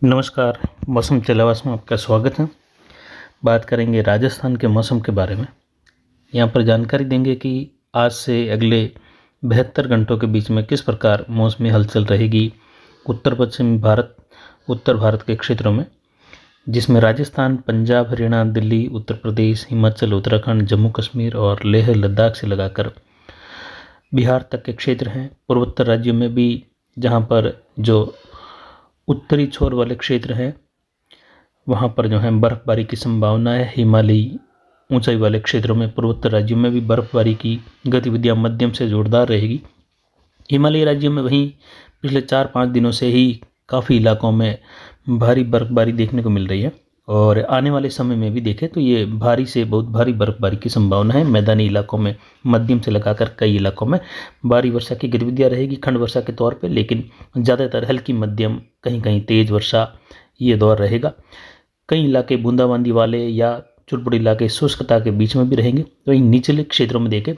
नमस्कार। मौसम चलावास में आपका स्वागत है। बात करेंगे राजस्थान के मौसम के बारे में। यहाँ पर जानकारी देंगे कि आज से अगले 72 घंटों के बीच में किस प्रकार मौसमी हलचल रहेगी उत्तर पश्चिमी भारत, उत्तर भारत के क्षेत्रों में, जिसमें राजस्थान, पंजाब, हरियाणा, दिल्ली, उत्तर प्रदेश, हिमाचल, उत्तराखंड, जम्मू कश्मीर और लेह लद्दाख से लगाकर बिहार तक के क्षेत्र हैं। पूर्वोत्तर राज्यों में भी, जहाँ पर जो उत्तरी छोर वाले क्षेत्र हैं वहाँ पर जो है बर्फबारी की संभावना है। हिमालयी ऊंचाई वाले क्षेत्रों में, पूर्वोत्तर राज्यों में भी बर्फबारी की गतिविधियां मध्यम से जोरदार रहेगी। हिमालयी राज्यों में वहीं पिछले 4-5 दिनों से ही काफ़ी इलाकों में भारी बर्फबारी देखने को मिल रही है और आने वाले समय में भी देखें तो ये भारी से बहुत भारी बर्फबारी की संभावना है। मैदानी इलाकों में मध्यम से लगाकर कई इलाकों में भारी वर्षा की गतिविधियां रहेगी खंड वर्षा के तौर पे, लेकिन ज़्यादातर हल्की मध्यम, कहीं कहीं तेज़ वर्षा ये दौर रहेगा। कई इलाके बूंदाबांदी वाले या चुरपुर इलाके शुष्कता के बीच में भी रहेंगे। तो इन निचले क्षेत्रों में देखें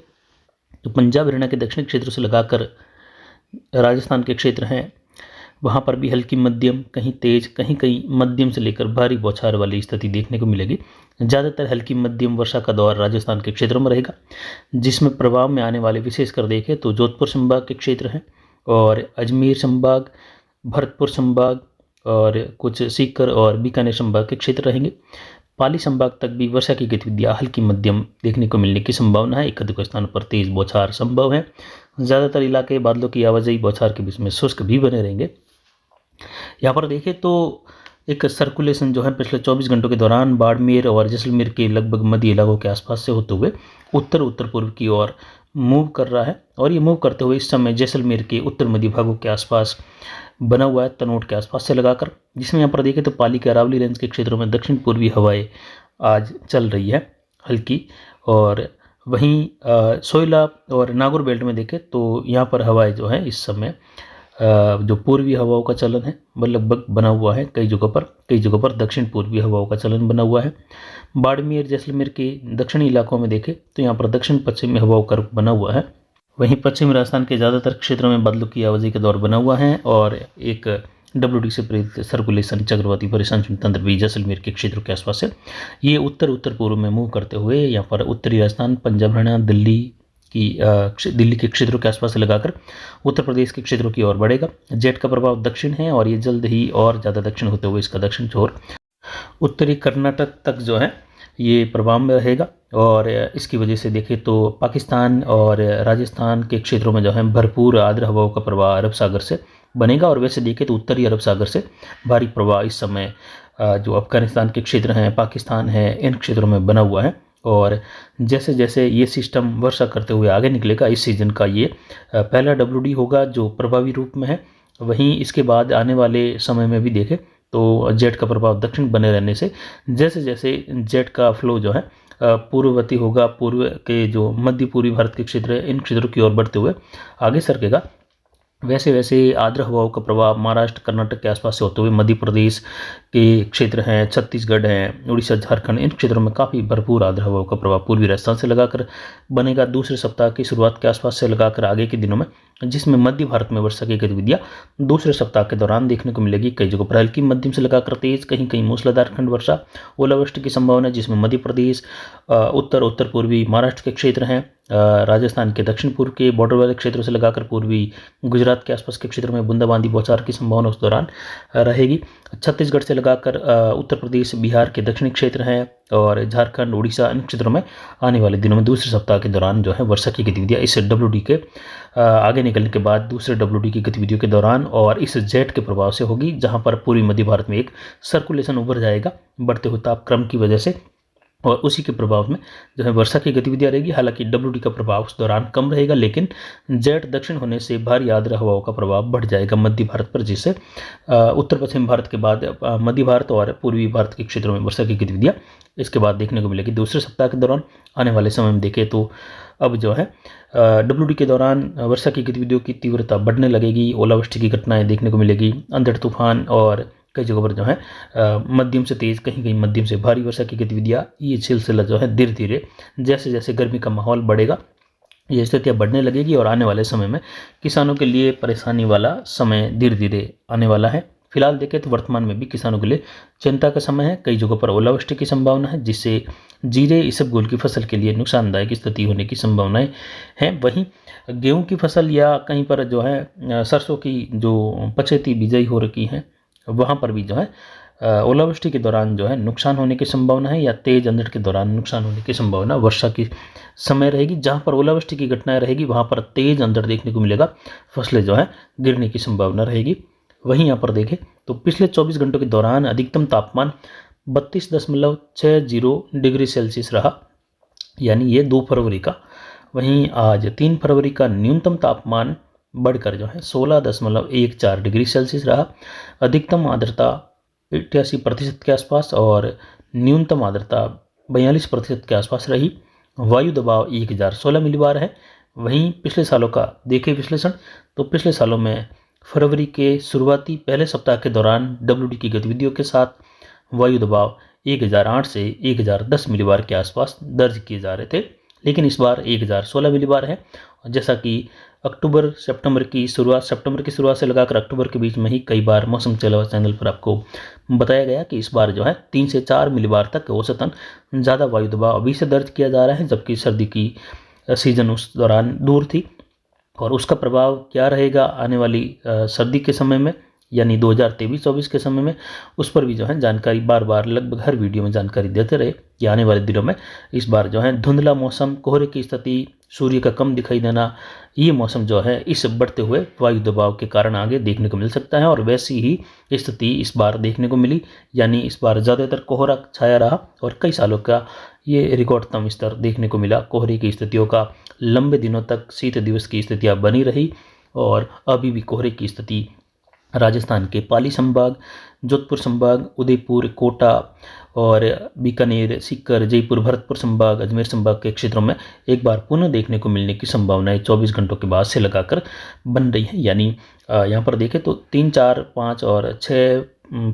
तो पंजाब हरियाणा के दक्षिणी क्षेत्रों से लगाकर राजस्थान के क्षेत्र हैं, वहाँ पर भी हल्की मध्यम, कहीं तेज, कहीं कहीं मध्यम से लेकर भारी बौछार वाली स्थिति देखने को मिलेगी। ज़्यादातर हल्की मध्यम वर्षा का दौर राजस्थान के क्षेत्रों में रहेगा, जिसमें प्रभाव में आने वाले विशेषकर देखें तो जोधपुर संभाग के क्षेत्र हैं और अजमेर संभाग, भरतपुर संभाग और कुछ सीकर और बीकानेर संभाग के क्षेत्र रहेंगे। पाली संभाग तक भी वर्षा की गतिविधियाँ हल्की मध्यम देखने को मिलने की संभावना है। एक अधिक स्थान पर तेज बौछार संभव है। ज़्यादातर इलाके बादलों की आवाजाही बौछार के बीच में शुष्क भी बने रहेंगे। यहाँ पर देखें तो एक सर्कुलेशन जो है पिछले 24 घंटों के दौरान बाड़मेर और जैसलमेर के लगभग मध्य इलाकों के आसपास से होते हुए उत्तर उत्तर पूर्व की ओर मूव कर रहा है और ये मूव करते हुए इस समय जैसलमेर के उत्तर मध्य भागों के आसपास बना हुआ है, तनोट के आसपास से लगाकर, जिसमें यहाँ पर देखें तो पाली के अरावली रेंज के क्षेत्रों में दक्षिण पूर्वी हवाएं आज चल रही है हल्की। और वहीं सोयला और नागौर बेल्ट में देखें तो यहाँ पर हवाएं जो है इस समय जो पूर्वी हवाओं का चलन है वह लगभग बना हुआ है। कई जगहों पर दक्षिण पूर्वी हवाओं का चलन बना हुआ है। बाड़मेर जैसलमेर के दक्षिणी इलाकों में देखें तो यहाँ पर दक्षिण पश्चिमी हवाओं का रुख बना हुआ है। वहीं पश्चिमी राजस्थान के ज़्यादातर क्षेत्रों में बादलों की आवाजाही का दौर बना हुआ है और एक WD से प्रेरित सर्कुलेशन चक्रवाती परिसंचरण तंत्र भी जैसलमेर के क्षेत्रों के आसपास है। ये उत्तर उत्तर पूर्व में मूव करते हुए यहाँ पर उत्तरी राजस्थान, पंजाब, हरियाणा, दिल्ली के क्षेत्रों के आसपास से लगाकर उत्तर प्रदेश के क्षेत्रों की ओर बढ़ेगा। जेट का प्रभाव दक्षिण है और ये जल्द ही और ज़्यादा दक्षिण होते हुए इसका दक्षिण छोर उत्तरी कर्नाटक तक जो है ये प्रभाव में रहेगा। और इसकी वजह से देखें तो पाकिस्तान और राजस्थान के क्षेत्रों में जो है भरपूर आर्द्र हवाओं का प्रवाह अरब सागर से बनेगा। और वैसे देखें तो उत्तरी अरब सागर से भारी प्रवाह इस समय जो अफगानिस्तान के क्षेत्र हैं, पाकिस्तान है, इन क्षेत्रों में बना हुआ है। और जैसे जैसे ये सिस्टम वर्षा करते हुए आगे निकलेगा, इस सीज़न का ये पहला WD होगा जो प्रभावी रूप में है। वहीं इसके बाद आने वाले समय में भी देखें तो जेट का प्रभाव दक्षिण बने रहने से जैसे जैसे जेट का फ्लो जो है पूर्ववर्ती होगा, पूर्व के जो मध्य पूर्वी भारत के क्षेत्र है इन क्षेत्रों की ओर बढ़ते हुए आगे सरकेगा। वैसे वैसे आर्द्र हवाओं का प्रभाव महाराष्ट्र, कर्नाटक के आसपास से होते हुए मध्य प्रदेश के क्षेत्र हैं, छत्तीसगढ़ हैं, उड़ीसा, झारखंड, इन क्षेत्रों में काफ़ी भरपूर आर्द्र हवाओं का प्रभाव पूर्वी राजस्थान से लगाकर बनेगा दूसरे सप्ताह की शुरुआत के आसपास से लगाकर आगे के दिनों में, जिसमें मध्य भारत में वर्षा की गतिविधियां दूसरे सप्ताह के दौरान देखने को मिलेगी। कई जगहों पर हल्की मध्यम से लगाकर तेज, कहीं कहीं मूसलाधार खंड वर्षा, ओलावृष्टि की संभावना है, जिसमें मध्य प्रदेश, उत्तर उत्तर पूर्वी महाराष्ट्र के क्षेत्र हैं, राजस्थान के दक्षिण पूर्व के बॉर्डर वाले क्षेत्रों से लगाकर पूर्वी गुजरात के आसपास के क्षेत्रों में बूंदाबांदी बौछार की संभावना उस दौरान रहेगी। छत्तीसगढ़ से लगाकर उत्तर प्रदेश, बिहार के दक्षिणी क्षेत्र हैं और झारखंड, उड़ीसा, इन क्षेत्रों में आने वाले दिनों में दूसरे सप्ताह के दौरान जो है वर्षा की गतिविधियाँ इस WD के आगे निकलने के बाद दूसरे WD की गतिविधियों के दौरान और इस जेट के प्रभाव से होगी, जहाँ पर पूर्वी मध्य भारत में एक सर्कुलेशन उभर जाएगा बढ़ते हुए तापक्रम की वजह से, और उसी के प्रभाव में जो है वर्षा की गतिविधियाँ रहेगी। हालांकि WD का प्रभाव उस दौरान कम रहेगा, लेकिन जेट दक्षिण होने से भारी आर्द्र हवाओं का प्रभाव बढ़ जाएगा मध्य भारत पर, जिससे उत्तर पश्चिम भारत के बाद मध्य भारत और पूर्वी भारत के क्षेत्रों में वर्षा की गतिविधियाँ इसके बाद देखने को मिलेगी दूसरे सप्ताह के दौरान। आने वाले समय में देखें तो अब जो है WD के दौरान वर्षा की गतिविधियों की तीव्रता बढ़ने लगेगी, ओलावृष्टि की घटनाएं देखने को मिलेगी, अंधड़ तूफान और कई जगहों पर जो है मध्यम से तेज़, कहीं कहीं मध्यम से भारी वर्षा की गतिविधियाँ, ये सिलसिला जो है धीरे धीरे जैसे जैसे गर्मी का माहौल बढ़ेगा ये स्थितियाँ बढ़ने लगेगी और आने वाले समय में किसानों के लिए परेशानी वाला समय धीरे धीरे आने वाला है। फिलहाल देखें तो वर्तमान में भी किसानों के लिए चिंता का समय है। कई जगहों पर ओलावृष्टि की संभावना है, जिससे जीरे इसबगोल की फसल के लिए नुकसानदायक स्थिति होने की संभावनाएं हैं। वहीं गेहूं की फसल या कहीं पर जो है सरसों की जो पछेती बिजाई हो रखी है, वहाँ पर भी जो है ओलावृष्टि के दौरान जो है नुकसान होने की संभावना है, या तेज अंधड़ के दौरान नुकसान होने की संभावना वर्षा की समय रहेगी। जहाँ पर ओलावृष्टि की घटनाएं रहेगी वहाँ पर तेज अंधड़ देखने को मिलेगा, फसलें जो है गिरने की संभावना रहेगी। वहीं यहाँ पर देखें तो पिछले 24 घंटों के दौरान अधिकतम तापमान 32.60 डिग्री सेल्सियस रहा, यानी ये 2 फरवरी का। वहीं आज 3 फरवरी का न्यूनतम तापमान बढ़कर जो है 16.14 डिग्री सेल्सियस रहा। अधिकतम आर्द्रता 88% के आसपास और न्यूनतम आर्द्रता 42% के आसपास रही। वायु दबाव 1016 मिलीबार है। वहीं पिछले सालों का देखें विश्लेषण, तो पिछले सालों में फरवरी के शुरुआती पहले सप्ताह के दौरान WD की गतिविधियों के साथ वायु दबाव 1008 से 1010 मिलीबार के आसपास दर्ज किए जा रहे थे, लेकिन इस बार 1016 मिलीबार है। जैसा कि सितंबर की शुरुआत से लगाकर अक्टूबर के बीच में ही कई बार मौसम चैनल पर आपको बताया गया कि इस बार जो है 3 से 4 मिलीबार तक औसतन ज़्यादा वायु दबाव अभी से दर्ज किया जा रहा है, जबकि सर्दी की सीजन उस दौरान दूर थी। और उसका प्रभाव क्या रहेगा आने वाली सर्दी के समय में, यानी 2023-24 के समय में, उस पर भी जो है जानकारी बार बार लगभग हर वीडियो में जानकारी देते रहे कि आने वाले दिनों में इस बार जो है धुंधला मौसम, कोहरे की स्थिति, सूर्य का कम दिखाई देना, ये मौसम जो है इस बढ़ते हुए वायु दबाव के कारण आगे देखने को मिल सकता है। और वैसी ही स्थिति इस बार देखने को मिली, यानी इस बार ज़्यादातर कोहरा छाया रहा और कई सालों का ये रिकॉर्डतम स्तर देखने को मिला। कोहरे की स्थितियों का लंबे दिनों तक शीत दिवस की स्थितियाँ बनी रही और अभी भी कोहरे की स्थिति राजस्थान के पाली संभाग, जोधपुर संभाग, उदयपुर, कोटा और बीकानेर, सीकर, जयपुर, भरतपुर संभाग, अजमेर संभाग के क्षेत्रों में एक बार पुनः देखने को मिलने की संभावनाएं 24 घंटों के बाद से लगाकर बन रही है। यानी यहाँ पर देखें तो 3, 4, 5 और 6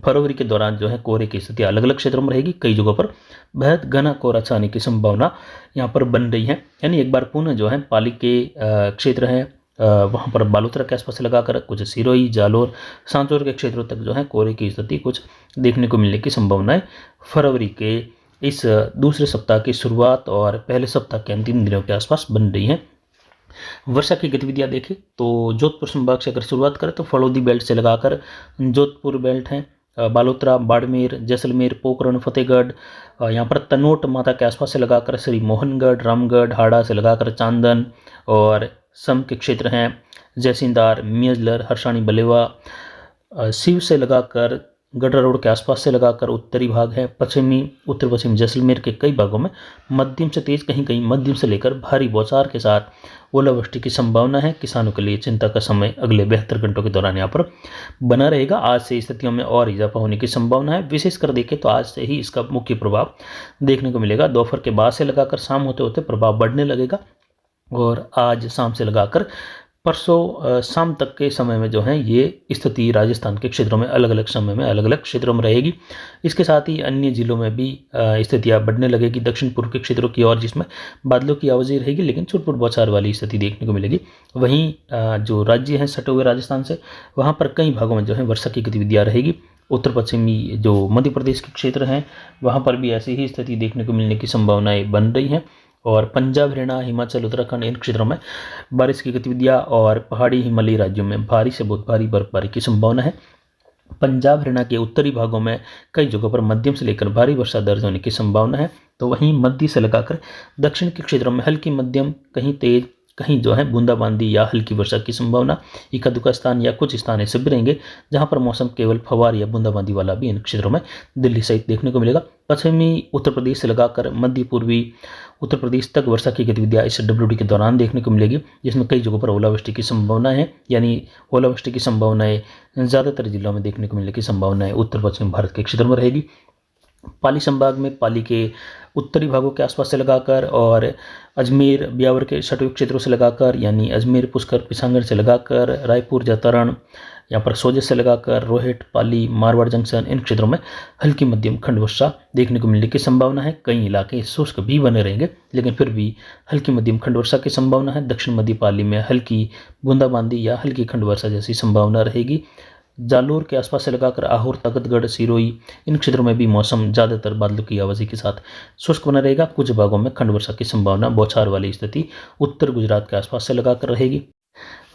फरवरी के दौरान जो है कोहरे की स्थिति अलग अलग क्षेत्रों में रहेगी। कई जगहों पर बेहद घना कोहरा छाने की संभावना यहाँ पर बन रही है। यानी एक बार पुनः जो है पाली के क्षेत्र हैं, वहाँ पर बालोतरा के आसपास लगाकर कुछ सिरोही, जालोर, सांचौर के क्षेत्रों तक जो है कोहरे की स्थिति कुछ देखने को मिलने की संभावनाएं फरवरी के इस दूसरे सप्ताह की शुरुआत और पहले सप्ताह के अंतिम दिनों के आसपास बन रही हैं। वर्षा की गतिविधियां देखें तो जोधपुर संभाग से अगर शुरुआत करें तो फलोदी बेल्ट से लगाकर जोधपुर बेल्ट है, बालोतरा, बाड़मेर, जैसलमेर, पोखरण, फतेहगढ़, यहाँ पर तनोट माता के आसपास से लगाकर श्री मोहनगढ़, रामगढ़, हाड़ा से लगाकर चांदन और सम के क्षेत्र हैं, जैसिंदार, मियजलर, हर्षाणी, बलेवा, शिव से लगाकर गडरा रोड के आसपास से लगाकर उत्तरी भाग है, उत्तर पश्चिम जैसलमेर के कई भागों में मध्यम से तेज, कहीं कहीं मध्यम से लेकर भारी बौछार के साथ ओलावृष्टि की संभावना है। किसानों के लिए चिंता का समय अगले 72 घंटों के दौरान यहाँ पर बना रहेगा। आज से स्थितियों में और इजाफा होने की संभावना है। विशेषकर देखें तो आज से ही इसका मुख्य प्रभाव देखने को मिलेगा। दोपहर के बाद से लगाकर शाम होते होते प्रभाव बढ़ने लगेगा और आज शाम से लगाकर परसों शाम तक के समय में जो है ये स्थिति राजस्थान के क्षेत्रों में अलग अलग समय में अलग अलग क्षेत्रों में रहेगी। इसके साथ ही अन्य जिलों में भी स्थितियाँ बढ़ने लगेगी दक्षिण पूर्व के क्षेत्रों की ओर, जिसमें बादलों की आवाजाही रहेगी लेकिन छुटपुट बौछार वाली स्थिति देखने को मिलेगी। वहीं जो राज्य हैं सटे हुए राजस्थान से, वहाँ पर कई भागों में जो है वर्षा की गतिविधियाँ रहेगी। उत्तर पश्चिमी जो मध्य प्रदेश के क्षेत्र हैं वहाँ पर भी ऐसी ही स्थिति देखने को मिलने की संभावनाएं बन रही हैं। और पंजाब, हरियाणा, हिमाचल, उत्तराखंड इन क्षेत्रों में बारिश की गतिविधियां और पहाड़ी हिमालयी राज्यों में भारी से बहुत भारी बर्फबारी की संभावना है। पंजाब, हरियाणा के उत्तरी भागों में कई जगहों पर मध्यम से लेकर भारी वर्षा दर्ज होने की संभावना है। तो वहीं मध्य से लगाकर दक्षिण के क्षेत्रों में हल्की मध्यम, कहीं तेज, कहीं जो है बूंदाबांदी या हल्की वर्षा की संभावना। इक्का दुक्का स्थान या कुछ स्थान ऐसे भी रहेंगे जहां पर मौसम केवल फवार या बूंदाबांदी वाला भी इन क्षेत्रों में दिल्ली सहित देखने को मिलेगा। पश्चिमी उत्तर प्रदेश से लगाकर मध्य पूर्वी उत्तर प्रदेश तक वर्षा की गतिविधियां इस WD के दौरान देखने को मिलेगी, जिसमें कई जगहों पर ओलावृष्टि की संभावना है। यानी ओलावृष्टि की संभावनाएं ज़्यादातर जिलों में देखने को मिलने की संभावना है उत्तर पश्चिम भारत के क्षेत्र में रहेगी। पाली संभाग में पाली के उत्तरी भागों के आसपास से लगाकर और अजमेर, ब्यावर के सटवे क्षेत्रों से लगाकर, यानी अजमेर, पुष्कर, पिसांगढ़ से लगाकर रायपुर, जतारण, यहाँ पर सोजे से लगाकर रोहट, पाली, मारवाड़ जंक्शन इन क्षेत्रों में हल्की मध्यम खंड वर्षा देखने को मिलने की संभावना है। कई इलाके शुष्क भी बने रहेंगे लेकिन फिर भी हल्की मध्यम खंड वर्षा की संभावना है। दक्षिण मध्य पाली में हल्की बूंदाबांदी या हल्की खंड वर्षा जैसी संभावना रहेगी। जालोर के आसपास से लगाकर आहोर, तगतगढ़, सिरोही इन क्षेत्रों में भी मौसम ज़्यादातर बादलों की आवाजाही के साथ शुष्क बना रहेगा। कुछ भागों में खंड वर्षा की संभावना, बौछार वाली स्थिति उत्तर गुजरात के आसपास से लगाकर रहेगी।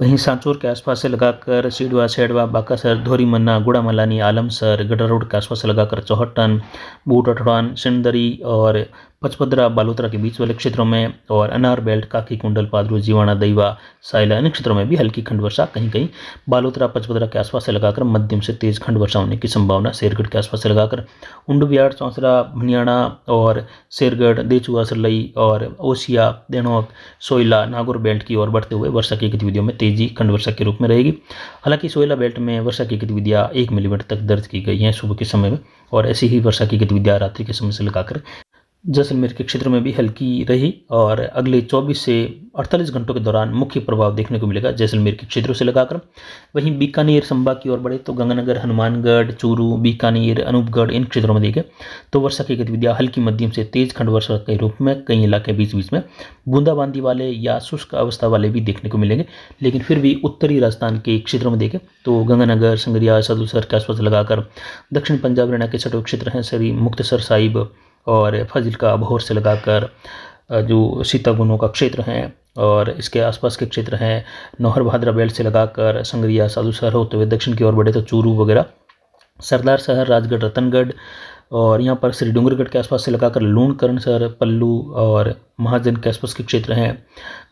वहीं सांचौर के आसपास से लगाकर सीडवा, सेडवा, बाकासर, धोरीमन्ना, गुड़ामलानी, आलमसर, गडर के आसपास से लगाकर चौहट्टन, बूट, अठवान, सिंदरी और पचपदरा, बालोतरा के बीच वाले क्षेत्रों में और अनार बेल्ट, काकी कुंडल, पादरू, जीवाणा, दैवा, साइला इन क्षेत्रों में भी हल्की खंड वर्षा, कहीं कहीं बालोतरा, पचपदरा के आसपास से लगाकर मध्यम से तेज खंड वर्षा होने की संभावना। शेरगढ़ के आसपास से लगाकर उंडबियाड़, चौंसरा, भनियाना और शेरगढ़, देचुआ, सरलई और ओसिया, देनौक, सोयला, नागौर बेल्ट की ओर बढ़ते हुए वर्षा की गतिविधियों में तेजी खंड वर्षा के रूप में रहेगी। हालांकि सोयला बेल्ट में वर्षा की गतिविधियां 1 मिलीमीटर तक दर्ज की गई हैं सुबह के समय में, और ऐसी ही वर्षा की गतिविधियां रात्रि के समय से लगाकर जैसलमेर के क्षेत्र में भी हल्की रही और अगले 24 से 48 घंटों के दौरान मुख्य प्रभाव देखने को मिलेगा जैसलमेर के क्षेत्रों से लगाकर। वहीं बीकानेर संभाग की ओर बढ़े तो गंगानगर, हनुमानगढ़, चूरू, बीकानेर, अनूपगढ़ इन क्षेत्रों में देखें तो वर्षा की गतिविधियां हल्की मध्यम से तेज खंड वर्षा के रूप में कई इलाके बीच बीच में बूंदाबांदी वाले या शुष्क अवस्था वाले भी देखने को मिलेंगे। लेकिन फिर भी उत्तरी राजस्थान के क्षेत्रों में देखें तो गंगानगर, संगरिया, सदूसर के आसपास लगाकर दक्षिण पंजाब, हरियाणा के सटो क्षेत्र हैं, सरी, मुक्तसर साहिब और फाजिलका, अबोहर से लगाकर जो सीतागुनों का क्षेत्र हैं और इसके आसपास के क्षेत्र हैं, नौहर भादरा बेल्ट से लगाकर संगरिया, साधुसर होते हुए दक्षिण की ओर बढ़े तो चूरू वगैरह, सरदार शहर, राजगढ़, रतनगढ़ और यहाँ पर श्री डूंगरगढ़ के आसपास से लगाकर लूण, करणसर, पल्लू और महाजन के आसपास के क्षेत्र हैं,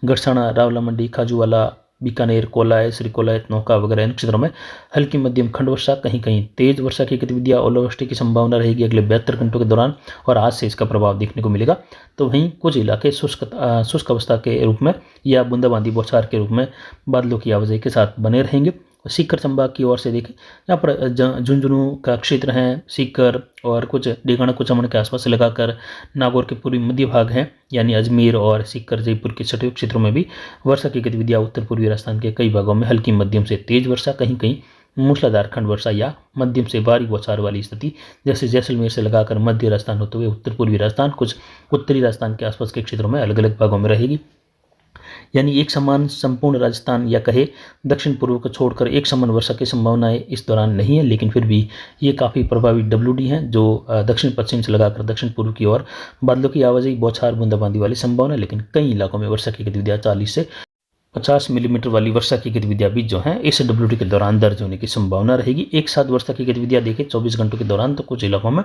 गड़साना, रावला मंडी, खाजूवाला, बीकानेर, कोलाय, श्रीकोलायत, नौका वगैरह इन क्षेत्रों में हल्की मध्यम खंड वर्षा, कहीं कहीं तेज वर्षा की गतिविधियां, ओलावृष्टि की संभावना रहेगी अगले 72 घंटों के दौरान और आज से इसका प्रभाव देखने को मिलेगा। तो वहीं कुछ इलाके शुष्क अवस्था के रूप में या बूंदाबांदी बौछार के रूप में बादलों की आवाजाही के साथ बने रहेंगे। सीकर संभाग की ओर से देखें यहाँ पर झुंझुनू का क्षेत्र है, सीकर और कुछ डेगाना कुचामन के आसपास से लगाकर नागौर के पूर्वी मध्य भाग हैं यानी अजमेर और सीकर, जयपुर के सटयुक्त क्षेत्रों में भी वर्षा की गतिविधियां उत्तर पूर्वी राजस्थान के कई भागों में हल्की मध्यम से तेज वर्षा, कहीं कहीं मूसलाधार खंड वर्षा या मध्यम से भारी बौछार वाली स्थिति, जैसे जैसलमेर से लगाकर मध्य राजस्थान होते हुए उत्तर पूर्वी राजस्थान, कुछ उत्तरी राजस्थान के आसपास के क्षेत्रों में अलग अलग भागों में रहेगी। यानी एक समान संपूर्ण राजस्थान या कहे दक्षिण पूर्व को छोड़कर एक समान वर्षा की संभावनाएं इस दौरान नहीं है, लेकिन फिर भी ये काफ़ी प्रभावी WD हैं जो दक्षिण पश्चिम से लगाकर दक्षिण पूर्व की ओर बादलों की आवाजाही, बौछार, बूंदाबांदी वाली संभावना, लेकिन कई इलाकों में वर्षा की गतिविधियां 40 से 50 मिलीमीटर वाली वर्षा की गतिविधियां भी जो हैं इस WD के दौरान दर्ज होने की संभावना रहेगी। एक साथ वर्षा की गतिविधियां देखें 24 घंटों के दौरान तो कुछ इलाकों में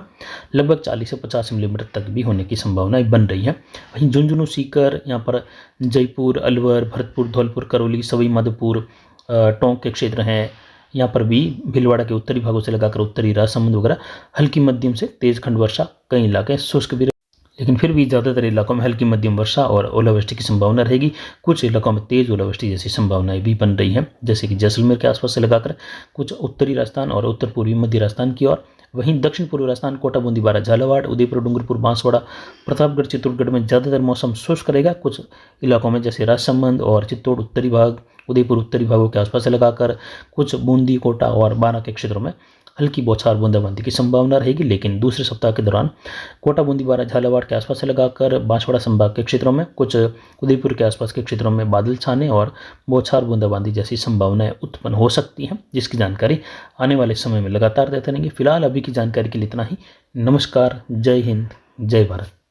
लगभग 40 से 50 मिलीमीटर तक भी होने की संभावनाएं बन रही हैं। वहीं झुंझुनू, सीकर, यहाँ पर जयपुर, अलवर, भरतपुर, धौलपुर, करौली, सवाई माधोपुर, टोंक के क्षेत्र हैं, यहाँ पर भी भीलवाड़ा के उत्तरी भागों से लगाकर उत्तरी राजसमंद वगैरह हल्की मध्यम से तेज खंड वर्षा, कई इलाके शुष्क भी, लेकिन फिर भी ज़्यादातर इलाकों में हल्की मध्यम वर्षा और ओलावृष्टि की संभावना रहेगी। कुछ इलाकों में तेज ओलावृष्टि जैसी संभावनाएं भी बन रही हैं, जैसे कि जैसलमेर के आसपास से लगाकर कुछ उत्तरी राजस्थान और उत्तर पूर्वी मध्य राजस्थान की ओर। वहीं दक्षिण पूर्वी राजस्थान, कोटा, बूंदी, बारा, झालावाड़, उदयपुर, डूंगरपुर, बांसवाड़ा, प्रतापगढ़, चित्तौड़गढ़ में ज़्यादातर मौसम शुष्क रहेगा। कुछ इलाकों में जैसे राजसमंद और चित्तौड़ उत्तरी भाग, उदयपुर उत्तरी भागों के आसपास से लगाकर कुछ बूंदी, कोटा और बारा के क्षेत्रों में हल्की बौछार, बूंदाबांदी की संभावना रहेगी। लेकिन दूसरे सप्ताह के दौरान कोटा, बूंदी, बारा, झालावाड़ के आसपास से लगाकर बांसवाड़ा संभाग के क्षेत्रों में, कुछ उदयपुर के आसपास के क्षेत्रों में बादल छाने और बौछार, बूंदाबांदी जैसी संभावनाएं उत्पन्न हो सकती हैं, जिसकी जानकारी आने वाले समय में लगातार देते रहेंगे। फिलहाल अभी की जानकारी के लिए इतना ही। नमस्कार, जय हिंद, जय भारत।